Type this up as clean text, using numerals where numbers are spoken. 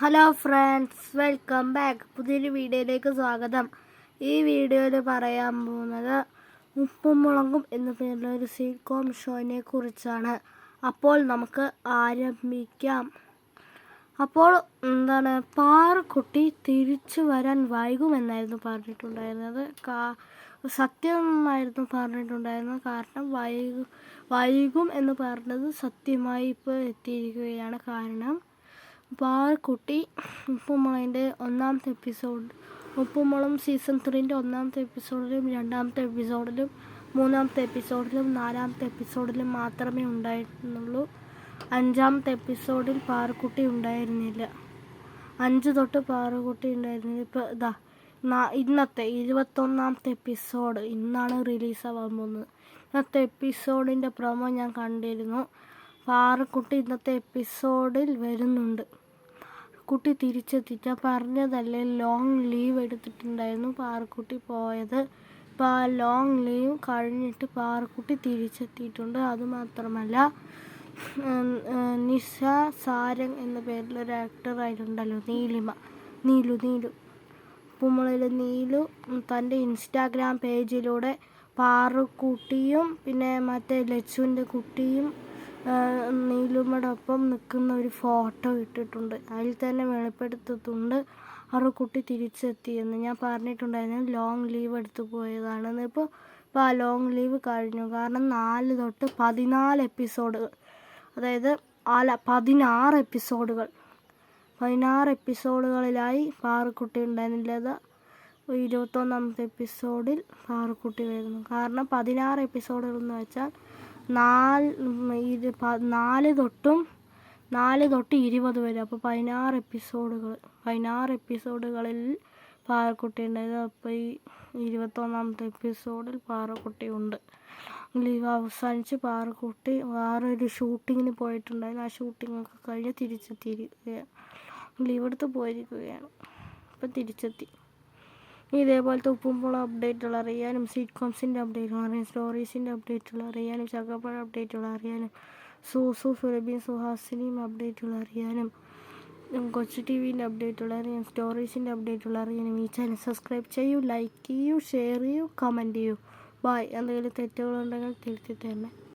Hello friends, welcome back. പുതിയൊരു വീഡിയോയിലേക്ക് സ്വാഗതം. ഈ വീഡിയോയിൽ പറയാൻ പോകുന്നത് ഉപ്പും മുളകും എന്ന പേരിലൊരു സീറ്റ്കോം ഷോനെ കുറിച്ചാണ്. അപ്പോൾ നമുക്ക് ആരംഭിക്കാം. അപ്പോൾ പാറുക്കുട്ടി തിരിച്ചു വരാൻ വൈകുമെന്നായിരുന്നു പറഞ്ഞിട്ടുണ്ടായിരുന്നത്. സത്യമായിരുന്നു പറഞ്ഞിട്ടുണ്ടായിരുന്നത്. കാരണം വൈകും എന്ന് പറഞ്ഞത് സത്യമായി ഇപ്പോൾ എത്തിയിരിക്കുകയാണ്. കാരണം പാറുക്കുട്ടി ഉപ്പുമുളകിൻ്റെ ഒന്നാമത്തെ എപ്പിസോഡ്, ഉപ്പുമുളകും സീസൺ 3ൻ്റെ ഒന്നാമത്തെ എപ്പിസോഡിലും രണ്ടാമത്തെ എപ്പിസോഡിലും മൂന്നാമത്തെ എപ്പിസോഡിലും നാലാമത്തെ എപ്പിസോഡിലും മാത്രമേ ഉണ്ടായിരുന്നുള്ളൂ. അഞ്ചാമത്തെ എപ്പിസോഡിൽ പാറുക്കുട്ടി ഉണ്ടായിരുന്നില്ല. 5 തൊട്ട് പാറുക്കുട്ടി ഉണ്ടായിരുന്നില്ല. ഇപ്പോൾ ഇന്നത്തെ 21ാമത്തെ എപ്പിസോഡ് ഇന്നാണ് റിലീസാവാൻ പോകുന്നത്. ഇന്നത്തെ എപ്പിസോഡിൻ്റെ പ്രൊമോ ഞാൻ കണ്ടിരുന്നു. പാറുക്കുട്ടി ഇന്നത്തെ എപ്പിസോഡിൽ വരുന്നുണ്ട്. കുട്ടി തിരിച്ചെത്തിച്ച പറഞ്ഞതല്ലേ, ലോങ് ലീവ് എടുത്തിട്ടുണ്ടായിരുന്നു പാറുക്കുട്ടി പോയത്. ഇപ്പോൾ ആ ലോങ് ലീവ് കഴിഞ്ഞിട്ട് പാറുക്കുട്ടി തിരിച്ചെത്തിയിട്ടുണ്ട്. അതുമാത്രമല്ല, നിഷ സാരംഗ് എന്ന പേരിലൊരു ആക്ടറായിട്ടുണ്ടല്ലോ, നീലു ഉപ്പുമുളകിലെ നീലു തൻ്റെ ഇൻസ്റ്റാഗ്രാം പേജിലൂടെ പാറുക്കുട്ടിയും പിന്നെ മറ്റേ ലച്ചുവിൻ്റെ കുട്ടിയും നീലുമ്മയോടൊപ്പം നിൽക്കുന്ന ഒരു ഫോട്ടോ ഇട്ടിട്ടുണ്ട്. അതിൽ തന്നെ വെളിപ്പെടുത്തുന്നുണ്ട് പാറുക്കുട്ടി തിരിച്ചെത്തിയെന്ന്. ഞാൻ പറഞ്ഞിട്ടുണ്ടായിരുന്നു ലോങ് ലീവ് എടുത്തു പോയതാണെന്ന്. ഇപ്പോൾ ആ ലോങ് ലീവ് കഴിഞ്ഞു. കാരണം 4 തൊട്ട് 14 എപ്പിസോഡുകൾ, അതായത് 16 എപ്പിസോഡുകളിലായി പാറുക്കുട്ടി ഉണ്ടായിരുന്നില്ല. 21ാമത്തെ എപ്പിസോഡിൽ പാറുക്കുട്ടി വരുന്നു. കാരണം 16 എപ്പിസോഡുകൾ എന്ന് വെച്ചാൽ 4 തൊട്ട് 20 വരെ. അപ്പോൾ 16 എപ്പിസോഡുകളിൽ പാറുക്കുട്ടി ഉണ്ടായത്. അപ്പോൾ ഈ 21ാമത്തെ എപ്പിസോഡിൽ പാറുക്കുട്ടി ഉണ്ട്. ലീവ് അവസാനിച്ച് പാറുക്കുട്ടി വേറൊരു ഷൂട്ടിങ്ങിന് പോയിട്ടുണ്ടായിരുന്നു. ആ ഷൂട്ടിങ്ങൊക്കെ കഴിഞ്ഞ് തിരിച്ചെത്തിയിരിക്കുകയാണ്. ലീവ് എടുത്ത് പോയിരിക്കുകയാണ്. അപ്പം തിരിച്ചെത്തി. ഇതേപോലത്തെ ഉപ്പുമുളക് അപ്ഡേറ്റുകൾ അറിയാനും, സീറ്റ്കോംസിൻ്റെ അപ്ഡേറ്റുകൾ അറിയാനും, സ്റ്റോറീസിൻ്റെ അപ്ഡേറ്റുകൾ അറിയാനും, ചക്കപ്പഴ അപ്ഡേറ്റുകൾ അറിയാനും, സുരഭിയും സുഹാസിനിയും അപ്ഡേറ്റുകൾ അറിയാനും, കൊച്ചു TVൻ്റെ അപ്ഡേറ്റുകൾ അറിയാനും, സ്റ്റോറീസിൻ്റെ അപ്ഡേറ്റുകൾ അറിയാനും ഈ ചാനൽ സബ്സ്ക്രൈബ് ചെയ്യൂ, ലൈക്ക് ചെയ്യൂ, ഷെയർ ചെയ്യൂ, കമൻറ്റ് ചെയ്യൂ. ബൈ. എന്തെങ്കിലും തെറ്റുകളുണ്ടെങ്കിൽ തിരുത്തി തരണേ.